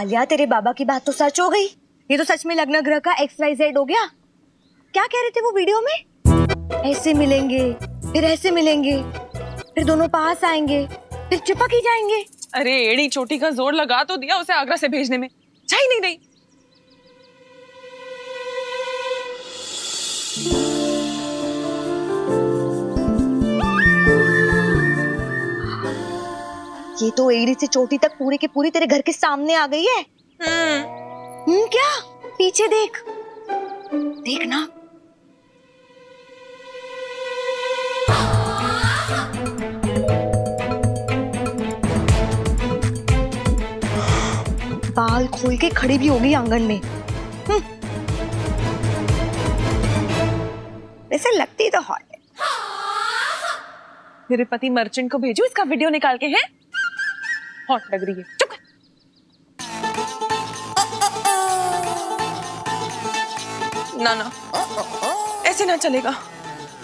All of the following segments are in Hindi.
आलिया, तेरे बाबा की बात तो सच हो गई। ये तो सच में लग्न ग्रह का XYZ हो गया। क्या कह रहे थे वो वीडियो में? ऐसे मिलेंगे, फिर ऐसे मिलेंगे, फिर दोनों पास आएंगे, फिर चिपक ही जाएंगे। अरे एड़ी चोटी का जोर लगा तो दिया उसे आगरा से भेजने में, जा ही नहीं रही। ये तो एड़ी से चोटी तक पूरी की पूरी तेरे घर के सामने आ गई है। क्या? पीछे देख, देखना। बाल खोल के खड़ी भी होगी आंगन में। वैसे लगती तो हॉट है। मेरे पति मर्चेंट को भेजू इसका वीडियो निकाल के, है हॉट लग रही है। चुप कर। ना ना, ऐसे ना चलेगा,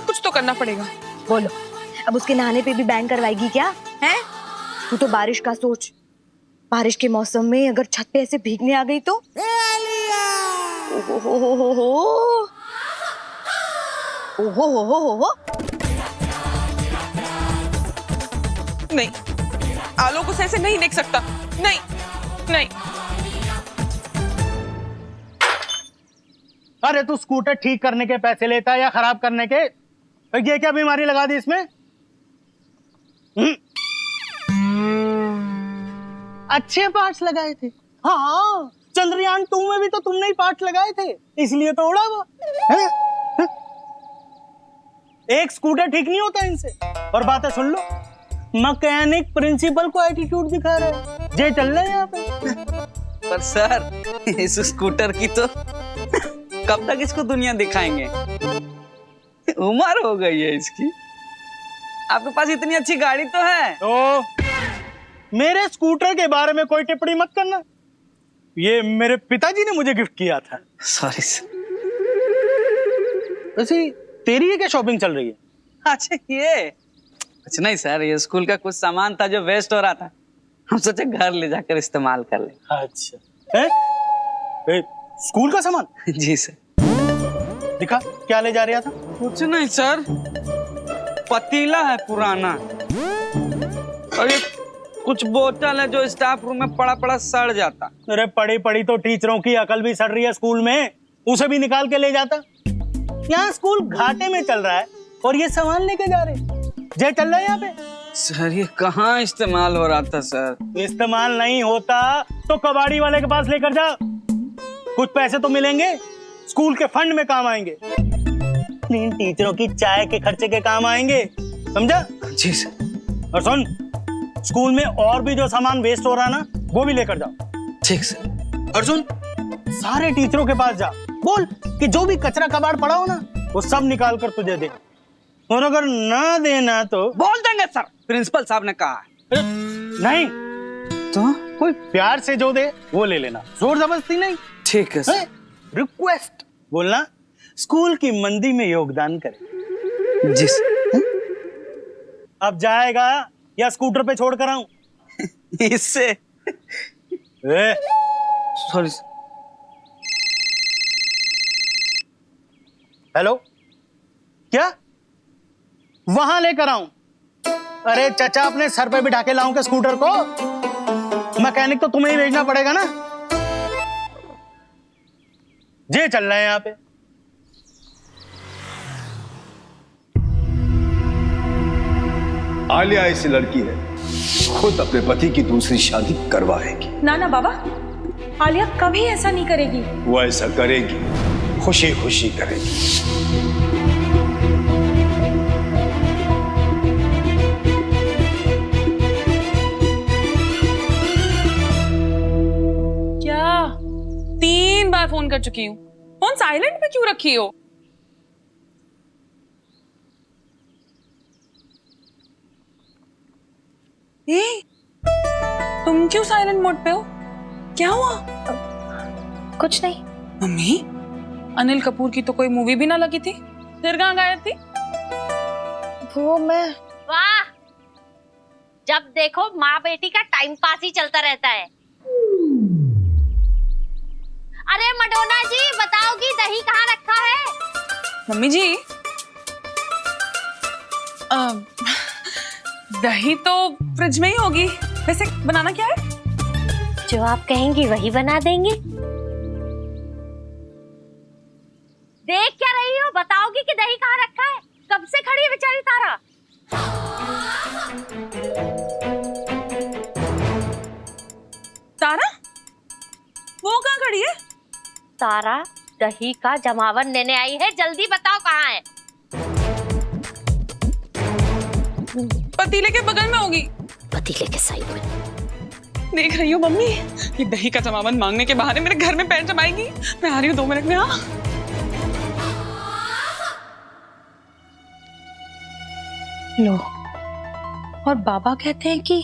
कुछ तो करना पड़ेगा। बोलो, अब उसके नहाने पे भी बैन करवाएगी क्या? है? तू तो बारिश का सोच। बारिश के मौसम में अगर छत पे ऐसे भीगने आ गई तो ओहो। नहीं, आलोक उसे ऐसे नहीं देख सकता। नहीं नहीं। अरे तू स्कूटर ठीक करने के पैसे लेता है या खराब करने के? ये क्या बीमारी लगा दी इसमें? अच्छे पार्ट्स लगाए थे। हाँ, चंद्रयान 2 में भी तो तुमने ही पार्ट्स लगाए थे, इसलिए तो उड़ा वो। एक स्कूटर ठीक नहीं होता इनसे। और बातें सुन लो, मैकेनिक प्रिंसिपल को एटीट्यूड दिखा रहा है। जे चल रहा है यहाँ पे। पर सर, इस स्कूटर की तो कब तक इसको दुनिया दिखाएंगे? उम्र हो गई है इसकी। आपके पास इतनी अच्छी गाड़ी तो है। तो मेरे स्कूटर के बारे में कोई टिप्पणी मत करना। ये मेरे पिताजी ने मुझे गिफ्ट किया था। Sorry sir. वैसे तेरी ये क्या शॉपिंग चल रही है? अच्छा ये कुछ नहीं सर, ये स्कूल का कुछ सामान था जो वेस्ट हो रहा था, हम सोचे घर ले जाकर इस्तेमाल कर ले। अच्छा है? स्कूल का सामान? जी सर। दिखा, क्या ले जा रहा था? कुछ नहीं सर, पतीला है पुराना, और ये कुछ बोतल है जो स्टाफ रूम में पड़ा पड़ा सड़ जाता। अरे पड़ी पड़ी तो टीचरों की अकल भी सड़ रही है स्कूल में, उसे भी निकाल के ले जाता। यहाँ स्कूल घाटे में चल रहा है और ये सामान लेके जा रहे। जे चल रहा है यहाँ पे। सर ये कहाँ इस्तेमाल हो रहा था सर? इस्तेमाल नहीं होता तो कबाड़ी वाले के पास लेकर जा, कुछ पैसे तो मिलेंगे, स्कूल के फंड में काम आएंगे, इन टीचरों की चाय के खर्चे के काम आएंगे, समझा? जी सर। और सुन, स्कूल में और भी जो सामान वेस्ट हो रहा ना, वो भी लेकर जाओ। ठीक सर। और सुन, सारे टीचरों के पास जा, बोल कि जो भी कचरा कबाड़ पड़ा हो ना, वो सब निकाल कर तुझे दे, और अगर ना देना तो बोल देंगे सर, प्रिंसिपल साहब ने कहा है। नहीं तो कोई प्यार से जो दे वो ले लेना, जोर जबरदस्ती नहीं। ठीक है सर। रिक्वेस्ट बोलना, स्कूल की मंदी में योगदान करे। जी सर। अब जाएगा या स्कूटर पे छोड़ कर आऊं? इससे सॉरी। हेलो, क्या वहां लेकर आऊं? अरे चाचा, अपने सर पे बिठा के लाऊं के स्कूटर को? मैकेनिक तो तुम्हें ही भेजना पड़ेगा ना। जे चल रहा है यहाँ पे। आलिया ऐसी लड़की है, खुद अपने पति की दूसरी शादी करवाएगी। ना ना बाबा, आलिया कभी ऐसा नहीं करेगी। वो ऐसा करेगी, खुशी खुशी करेगी। क्या 3 बार फोन कर चुकी हूँ, फोन साइलेंट पे क्यों रखी हो? ए, तुम क्यों साइलेंट मोड पे हो? क्या हुआ? कुछ नहीं। मम्मी, अनिल कपूर की तो कोई मूवी भी ना लगी थी, फिर कहाँ गायब थी? वो मैं वाह, जब देखो माँ बेटी का टाइम पास ही चलता रहता है। अरे मडोना जी बताओ कि दही कहाँ रखा है? मम्मी जी दही तो फ्रिज में ही होगी। वैसे बनाना क्या है? जो आप कहेंगी वही बना देंगे। देख क्या रही हो? बताओगी कि दही कहाँ रखा है? कब से खड़ी है बेचारी तारा। तारा वो कहाँ खड़ी है? तारा दही का जमावन लेने आई है, जल्दी बताओ कहाँ है। पतीले के बगल में होगी। पतीले के साइड में। देख रही हो मम्मी, ये दही का जमावन मांगने के बहाने मेरे घर में पैर जमाएगी। मैं आ रही हूँ 2 मिनट में। हाँ लो, और बाबा कहते हैं कि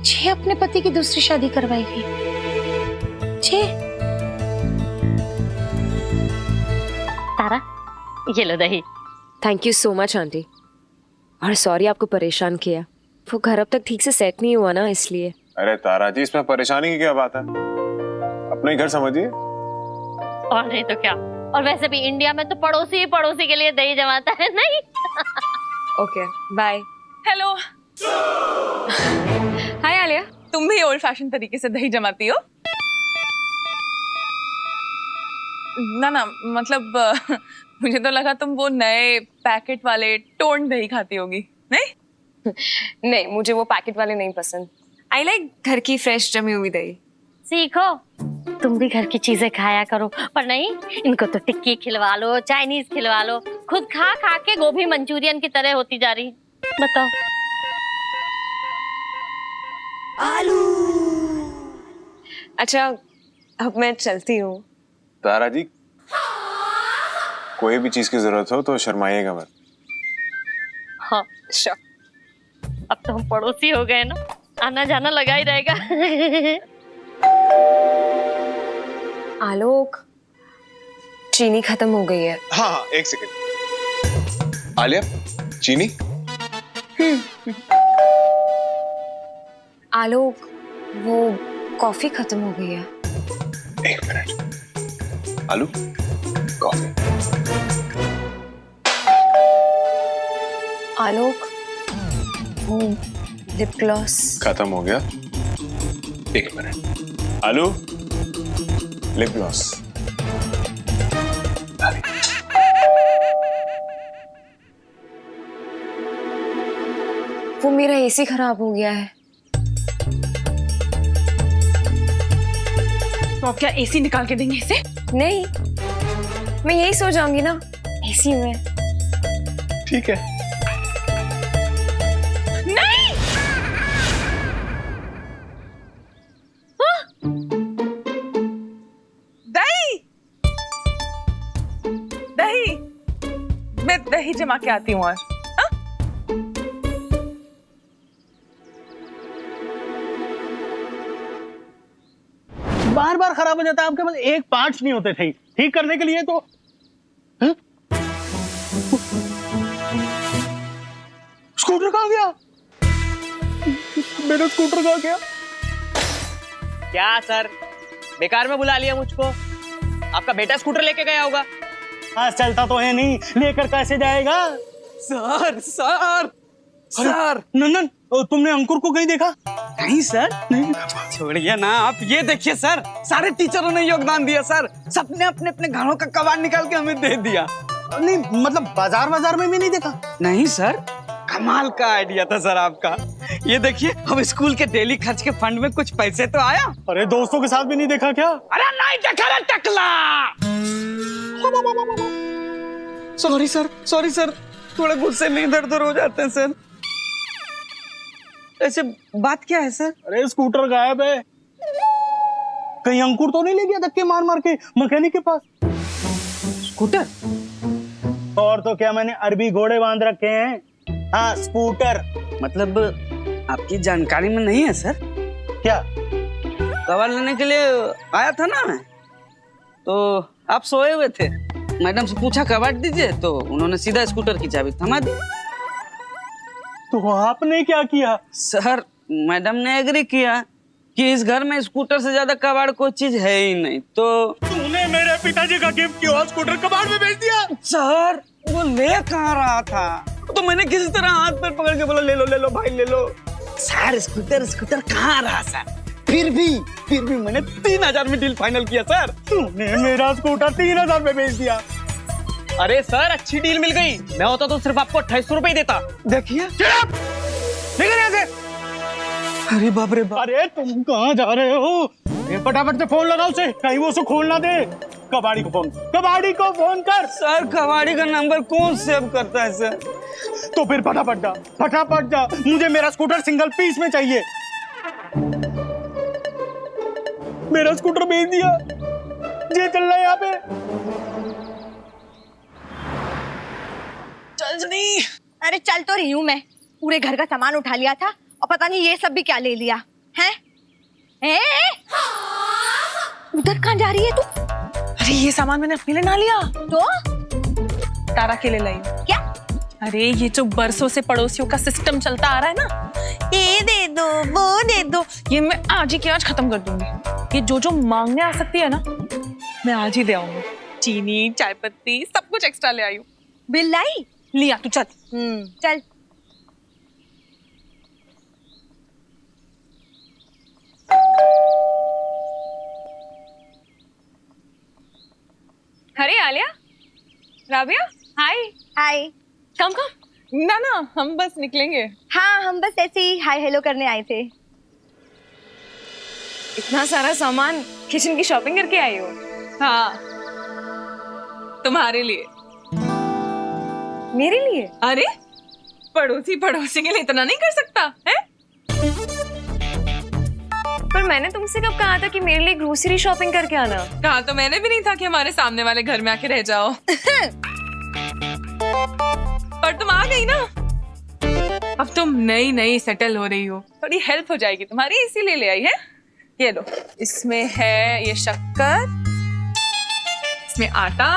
छे अपने पति की दूसरी शादी करवाएगी। छे। तारा ये लो दही। Thank you so much aunty, और सॉरी आपको परेशान किया। वो घर अब तक ठीक से सेट नहीं हुआ ना, इसलिए। अरे तारा जी, इसमें परेशानी की क्या बात है? अपना ही घर समझिए। और नहीं तो क्या। और वैसे भी इंडिया में तो पड़ोसी ही पड़ोसी के लिए दही जमाता है, नहीं? Okay bye. Hello. Hi Alia, तुम भी ओल्ड फैशन तरीके से दही जमाती हो? ना ना, मतलब मुझे तो लगा तुम वो नए पैकेट वाले टोन दही खाती होगी। नहीं नहीं, मुझे वो पैकेट वाले नहीं पसंद। आई लाइक घर की फ्रेश जमी हुई दही। सीखो, तुम भी घर की चीजें खाया करो। पर नहीं, इनको तो टिक्की खिलवा लो, चाइनीज खिलवा लो। खुद खा खा के गोभी मंचूरियन की तरह होती जा रही। बताओ। अच्छा, अब मैं चलती हूँ। तारा जी, कोई भी चीज की जरूरत हो तो शर्माइएगा मत। हाँ श्योर। अब तो हम पड़ोसी हो गए ना, आना जाना लगा ही रहेगा। आलोक, चीनी खत्म हो गई है। हाँ हाँ, एक सेकंड। आलिया, चीनी? आलोक, वो कॉफी खत्म हो गई है। 1 मिनट। आलू, कॉफी। आलोक, वो लिप ग्लॉस खत्म हो गया। 1 मिनट। आलू, लिप ग्लॉस। वो मेरा एसी खराब हो गया है। तो अब क्या एसी निकाल के देंगे इसे? नहीं, मैं यही सो जाऊंगी ना एसी में। ठीक है। नहीं। दही दही, मैं दही जमा के आती हूँ। और बार बार खराब हो जाता है। आपके पास एक पार्ट्स नहीं होते थे ठीक करने के लिए तो। हाँ? स्कूटर कहाँ गया? मेरा स्कूटर कहाँ गया? क्या सर, बेकार में बुला लिया मुझको? आपका बेटा स्कूटर लेके गया होगा। हाँ, चलता तो है नहीं, लेकर कैसे जाएगा? सर सर सर, नंदन, तुमने अंकुर को कहीं देखा? नहीं सर, नहीं। छोड़िए ना आप, ये देखिए सर, सारे टीचरों ने योगदान दिया सर। सबने अपने अपने घरों का कबाड़ निकाल के हमें दे दिया। नहीं मतलब बाजार में भी नहीं देखा? नहीं सर, कमाल का आइडिया था सर आपका। ये देखिए, अब स्कूल के डेली खर्च के फंड में कुछ पैसे तो आया। अरे दोस्तों के साथ भी नहीं देखा क्या? अरे नहीं देखा रे टकला। सॉरी सर, थोड़े गुस्से में इधर उधर हो जाते हैं सर। ऐसे बात क्या है सर? अरे स्कूटर गायब है। कहीं अंकुर तो नहीं ले गया धक्के मार मार के मैकेनिक के पास? स्कूटर? और तो क्या, मैंने अरबी घोड़े बांध रखे हैं। हाँ, स्कूटर। मतलब आपकी जानकारी में नहीं है सर? क्या? कवर लेने के लिए आया था ना मैं, तो आप सोए हुए थे। मैडम से पूछा कवर दीजिए, तो उन्होंने सीधा स्कूटर की चाबी थमा दी। तो आपने क्या किया? सर, मैडम ने एग्री किया कि इस घर में स्कूटर से ज्यादा कबाड़ कोई चीज है ही नहीं। तो तूने मेरे पिताजी का गिफ्ट किया स्कूटर कबाड़ में बेच दिया। सर वो ले कहाँ रहा था? तो मैंने किसी तरह हाथ पर पकड़ के बोला ले लो भाई ले लो। सर स्कूटर कहाँ रहा सर? फिर भी मैंने 3000 में डील फाइनल किया सर। तूने मेरा स्कूटर 3000 में बेच दिया। अरे सर अच्छी डील मिल गई, मैं होता तो सिर्फ आपको 2800 रुपए ही देता। देखिए निकल यहाँ से। अरे बाप रे बाप। अरे तुम कहाँ जा रहे हो? ये फटाफट से फोन लगाओ उसे, कहीं वो उसे खोल ना दे। कबाड़ी को फोन कर। सर कबाड़ी का नंबर कौन सेव करता है सर? तो फिर फटाफट जा, मुझे मेरा स्कूटर सिंगल पीस में चाहिए। मेरा स्कूटर बेच दिया, ये चल रहा है यहाँ पे। चल जल्दी। अरे चल तो रही हूँ मैं, पूरे घर का सामान उठा लिया था और पता नहीं ये सब भी क्या ले लिया है। उधर कहाँ जा रही है तू? अरे ये सामान मैंने अपने लिए ना लिया, तो तारा के लिए लाई हूँ। क्या? अरे ये जो बरसों से पड़ोसियों का सिस्टम चलता आ रहा है ना, ये दे दो वो दे दो, ये मैं आज ही के आज खत्म कर दूंगी। ये जो मांगने आ सकती है ना, मैं आज ही दे आऊंगी। चीनी चाय पत्ती सब कुछ एक्स्ट्रा ले आई हूँ। बिल लाई? लिया तू चल। चल। अरे आलिया, राबिया, हाय। कम ना हम बस निकलेंगे। हाँ हम बस ऐसे ही हाय हेलो करने आए थे। इतना सारा सामान किचन की शॉपिंग करके आई हो? हाँ, तुम्हारे लिए। मेरे लिए? अरे पड़ोसी के लिए इतना नहीं कर सकता है? पर मैंने तुमसे कब कहा था कि मेरे लिए ग्रोसरी शॉपिंग करके आना? कहा तो मैंने भी नहीं था कि हमारे सामने वाले घर में आके रह जाओ। पर तुम आ गई ना, अब तुम नई सेटल हो रही हो, थोड़ी हेल्प हो जाएगी तुम्हारी, इसीलिए ले आई है। ये लो, इसमें है ये शक्कर, इसमें आटा,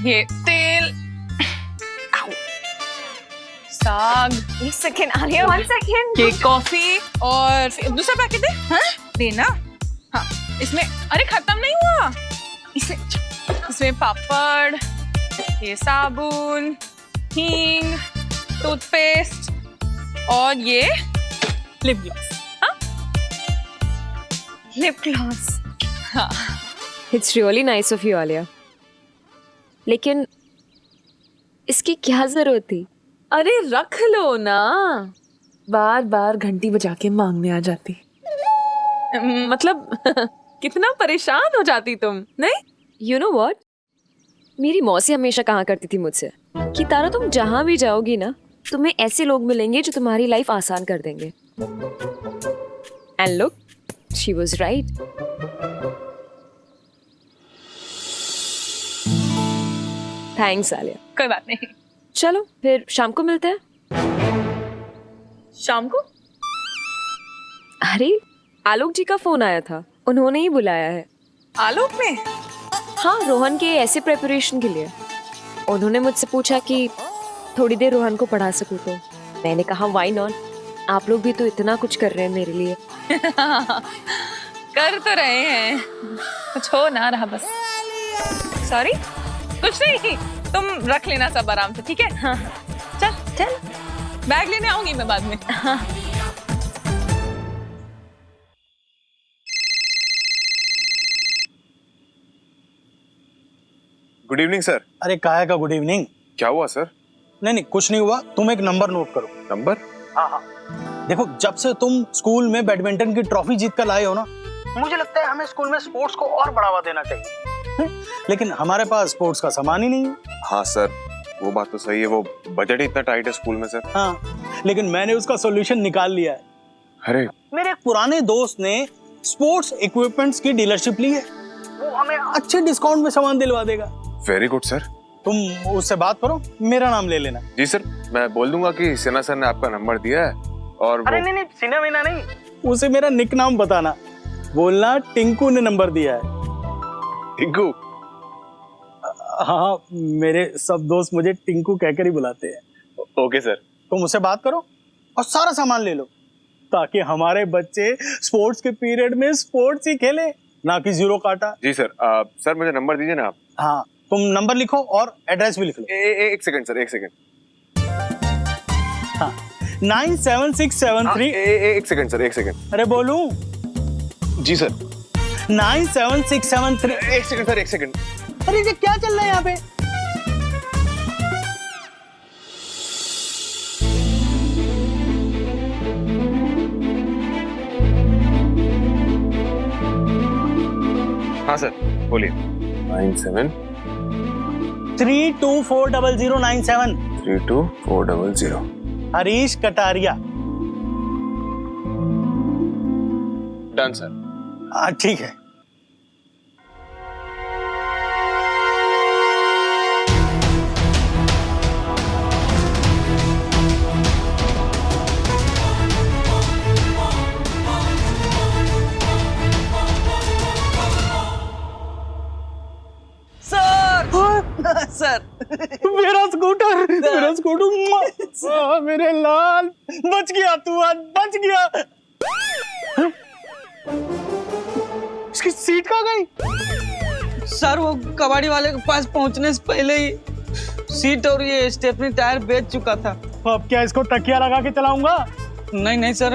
ये तेल, साग, एक सेकेंड आलिया, 1 सेकेंड, ये कॉफी और दूसरा पैकेट दे। हाँ? देना। हाँ, इसमें अरे खत्म नहीं हुआ, इसमें पापड़, ये साबुन, हींग, टूथपेस्ट और ये लिप ग्लॉस। हाँ? Lip gloss. हाँ। It's really nice of you Alia, लेकिन इसकी क्या जरूरत थी? अरे रख लो ना, बार घंटी बजा के मांगने आ जाती। मतलब कितना परेशान हो जाती तुम, नहीं? यू नो व्हाट, मेरी मौसी हमेशा कहा करती थी मुझसे कि तारा तुम जहां भी जाओगी ना, तुम्हें ऐसे लोग मिलेंगे जो तुम्हारी लाइफ आसान कर देंगे। And look, she was right. Thanks Alia. कोई बात नहीं। चलो फिर शाम को मिलते हैं। शाम को? अरे आलोक जी का फोन आया था, उन्होंने ही बुलाया है। आलोक में? हाँ, रोहन के ऐसे प्रेपरेशन के लिए। उन्होंने मुझसे पूछा कि थोड़ी देर रोहन को पढ़ा सकूं, तो मैंने कहा व्हाई नॉट, आप लोग भी तो इतना कुछ कर रहे हैं मेरे लिए। कर तो रहे हैं, कुछ हो ना रहा बस। सॉरी, कुछ नहीं, तुम रख लेना सब आराम से, ठीक है? हाँ। चल बैग लेने आऊंगी मैं बाद में। हाँ। Good evening sir. अरे काहे का गुड इवनिंग? क्या हुआ सर? नहीं कुछ नहीं हुआ, तुम एक नंबर नोट करो। नंबर? हाँ, देखो जब से तुम स्कूल में बैडमिंटन की ट्रॉफी जीत कर लाए हो ना, मुझे लगता है हमें स्कूल में स्पोर्ट्स को और बढ़ावा देना चाहिए। लेकिन हमारे पास स्पोर्ट्स का सामान ही नहीं है। हाँ सर, वो बात तो सही है, वो बजट ही इतना टाइट है स्कूल में सर। हाँ, लेकिन मैंने उसका सॉल्यूशन निकाल लिया है। अरे मेरे एक पुराने दोस्त ने स्पोर्ट्स इक्विपमेंट्स की डीलरशिप ली है, वो हमें अच्छे डिस्काउंट में सामान दिलवा देगा। Very good sir. तुम उससे बात करो, मेरा नाम ले लेना। जी सर, मैं बोल दूंगा कि सिन्हा सर ने आपका नंबर दिया है। और अरे नहीं, सिन्हा मीना नहीं, उसे मेरा निक नाम बताना, बोलना टिंकू ने नंबर दिया है। टिंकू? हाँ, मेरे सब दोस्त मुझे टिंकू कहकर ही बुलाते हैं। Okay sir. तुम उससे बात करो और सारा सामान ले लो। ताकि हमारे बच्चे स्पोर्ट्स के पीरियड में स्पोर्ट्स ही खेले, ना कि जीरो काटा। जी सर। सर मुझे नंबर दीजिए ना आप। हाँ, तुम नंबर लिखो और एड्रेस भी लिख लो। एक सेकंड सर, एक सेकंड। हाँ, 97673। एक सेकंड सर, एक सेकंड। अरे बोलूं? जी सर। 97673। एक सेकंड सर, एक सेकंड। अरे ये क्या चल रहा है यहाँ पे? हाँ सर बोलिए। 97 32400097। 32400। हरीश कटारिया। Done sir. हाँ ठीक है। सर मेरा स्कूटर, मेरा स्कूटर, मेरे लाल, बच गया तू, आज बच गया। इसकी सीट कहाँ गई? सर वो कबाड़ी वाले के पास पहुंचने से पहले ही सीट और ये स्टेपनी टायर बेच चुका था। अब क्या इसको तकिया लगा के चलाऊंगा? नहीं नहीं सर,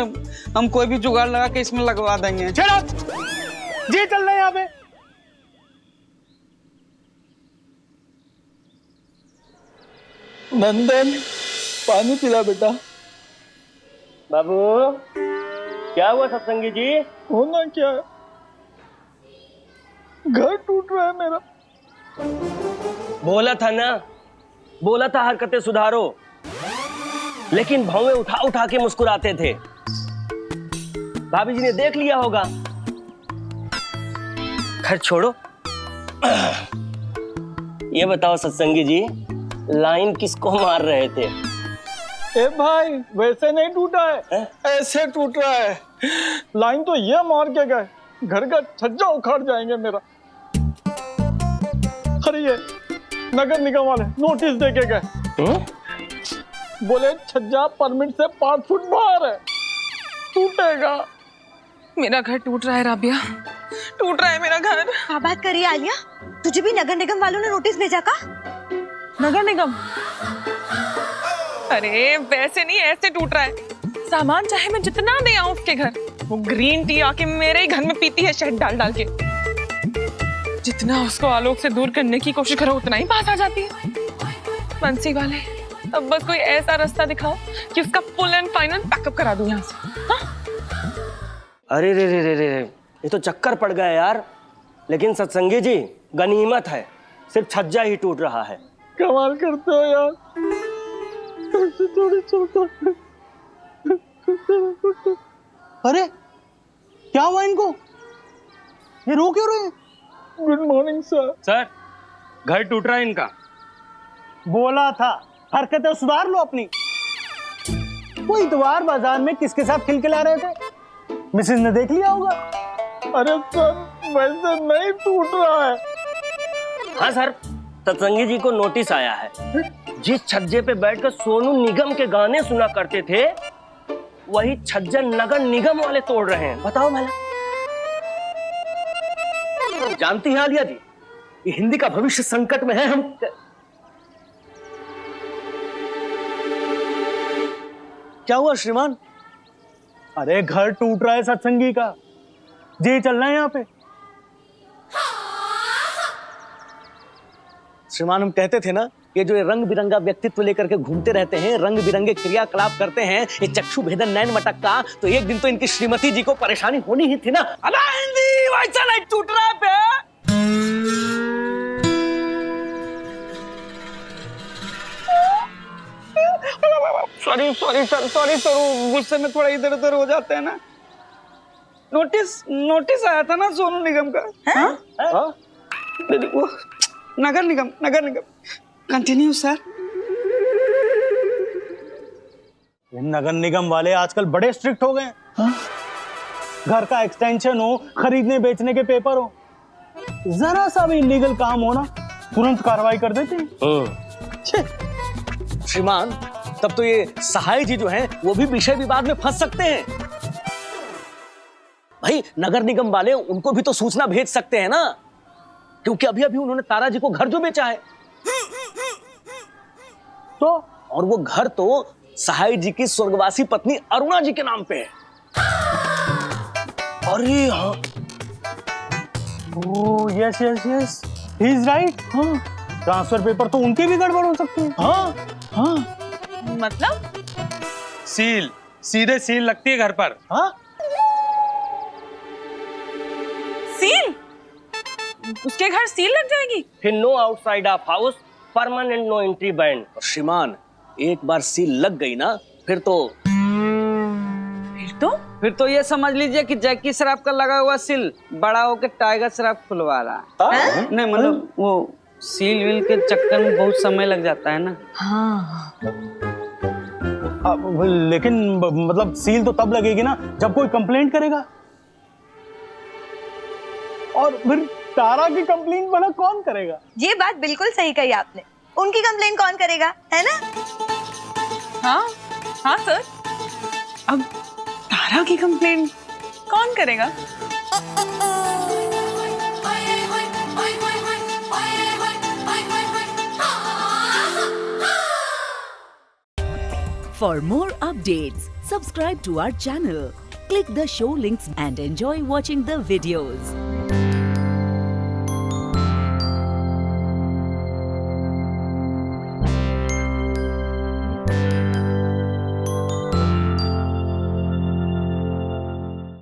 हम कोई भी जुगाड़ लगा के इसमें लगवा देंगे। चलो जी, चल रहे हैं यहाँ पे। नंदन पानी पिला बेटा। बाबू क्या हुआ सत्संगी जी? होना क्या है, घर टूट रहा है मेरा। बोला था ना, बोला था हरकतें सुधारो, लेकिन भौवें उठा उठा के मुस्कुराते थे। भाभी जी ने देख लिया होगा। खैर छोड़ो। ये बताओ सत्संगी जी, लाइन किसको मार रहे थे? ए भाई वैसे नहीं टूटा है, ऐसे टूट रहा है। लाइन तो ये मार के गए, घर का छज्जा उखाड़ जाएंगे मेरा। अरे ये नगर निगम वाले नोटिस दे के गए, बोले छज्जा परमिट से 5 फुट बाहर है, टूटेगा। मेरा घर टूट रहा है राबिया, टूट रहा है मेरा घर। क्या बात करी आलिया, तुझे भी नगर निगम वालों ने नोटिस भेजा का? नगर निगम? अरे वैसे नहीं, ऐसे टूट रहा है। सामान चाहे मैं जितना दे आऊं उसके घर, वो ग्रीन टी आके मेरे ही घर में पीती है शहद डाल डाल के। जितना उसको आलोक से दूर करने की कोशिश करो उतना ही पास आ जाती है। बंसी वाले, अब बस कोई ऐसा रास्ता दिखाओ कि उसका फुल एंड फाइनल पैकअप करा दूं यहाँ से। हाँ? अरे रे रे रे रे, ये तो चक्कर पड़ गया यार। लेकिन सत्संगी जी गनीमत है, सिर्फ छज्जा ही टूट रहा है। कमाल करते हो यार, ऐसे थोड़ी चलता है। अरे क्या हुआ इनको? ये रो क्यों रहे हैं? Good morning sir. सर घर टूट रहा है इनका। बोला था हरकतें सुधार लो अपनी। वो इतवार बाजार में किसके साथ खिलखिला रहे थे? मिसेज ने देख लिया होगा। अरे सर वैसे नहीं टूट रहा है। हाँ सर, सत्संगी जी को नोटिस आया है। जिस छज्जे पे बैठकर सोनू निगम के गाने सुना करते थे, वही छज्जा नगर निगम वाले तोड़ रहे हैं। बताओ भला। जानती हैं आलिया जी, ये हिंदी का भविष्य संकट में है। हम क्या हुआ श्रीमान? अरे घर टूट रहा है सत्संगी का, जी चल रहे हैं यहाँ पे। श्रीमान हम कहते थे ना, ये जो ये रंग बिरंगा व्यक्तित्व लेकर के घूमते रहते हैं, रंग बिरंगे क्रियाकलाप करते हैं, ये चक्षु भेदन नैन मटक्का, तो एक दिन तो इनकी श्रीमती जी को परेशानी होनी ही थी ना। अबे हिंदी वैसा नहीं टूट रहा है बे। Sorry sorry sir, sorry sir, गुस्से में थोड़ा इधर उधर हो जाते हैं ना। नोटिस आया था ना सोनू निगम का। हाँ? वो नगर निगम कंटिन्यू सर। नगर निगम वाले आजकल बड़े स्ट्रिक्ट हो गए। घर का एक्सटेंशन हो, खरीदने बेचने के पेपर हो, जरा सा भी इलीगल काम हो ना, तुरंत कार्रवाई कर देते हैं। श्रीमान तब तो ये सहाय जी जो हैं, वो भी विषय विवाद में फंस सकते हैं। भाई नगर निगम वाले उनको भी तो सूचना भेज सकते हैं ना, क्योंकि अभी अभी उन्होंने तारा जी को घर जो बेचा है, तो और वो घर तो सहाय जी की स्वर्गवासी पत्नी अरुणा जी के नाम पे है। अरे हाँ, oh yes yes yes, he is right. हाँ, ट्रांसफर पेपर तो उनके भी गड़बड़ हो सकते हैं। हाँ हाँ, मतलब सील, सीधे सील लगती है घर पर। हाँ, सील, उसके घर सील लग जाएगी। फिर no outside of house, permanent no entry ban. श्रीमान एक बार सील लग गई ना, फिर फिर तो ये समझ लीजिए कि जैकी श्रॉफ का लगा हुआ सील बड़ा होकर टाइगर श्रॉफ खुलवा रहा है। नहीं मतलब वो सील विल के चक्कर में बहुत समय लग जाता है ना। हाँ, लेकिन मतलब सील तो तब लगेगी ना जब कोई कंप्लेंट करेगा, और फिर तारा की कंप्लेंट भला कौन करेगा? ये बात बिल्कुल सही कही आपने। उनकी कंप्लेंट कौन करेगा, है ना? हाँ हाँ सर, अब तारा की कंप्लेंट कौन करेगा? For more updates, subscribe to our channel, click the show links and enjoy watching the videos.